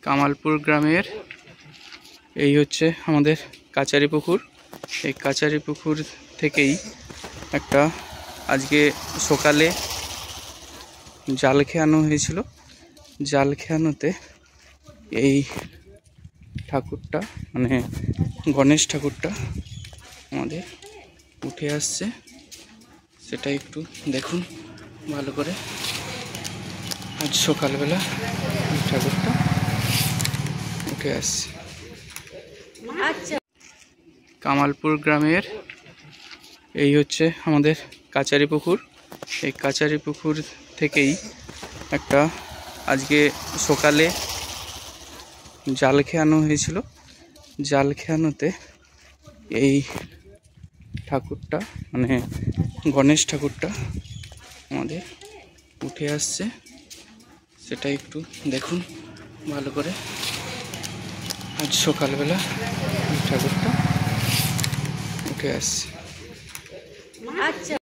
কামালপুর গ্রামের এই হচ্ছে আমাদের কাচারি পুকুর। এই কাচারি পুকুর থেকেই একটা আজকে সকালে জাল খেয়ানো হয়েছিল। জাল খেয়ানোতে এই ঠাকুরটা মানে গণেশ ঠাকুরটা আমাদের উঠে আসছে, সেটা একটু দেখুন ভালো করে। আজ সকালবেলা এই ঠাকুরটা উঠে আসছে। কামালপুর গ্রামের এই হচ্ছে আমাদের কাচারি পুকুর। এই কাচারি পুকুর থেকেই একটা আজকে সকালে জাল খেয়ানো হয়েছিল। জাল খেয়ানোতে এই ঠাকুরটা মানে গণেশ ঠাকুরটা আমাদের উঠে আসছে, সেটা একটু দেখুন ভালো করে। আজ সকালবেলা এই ঠাকুরটা উঠে আসছে।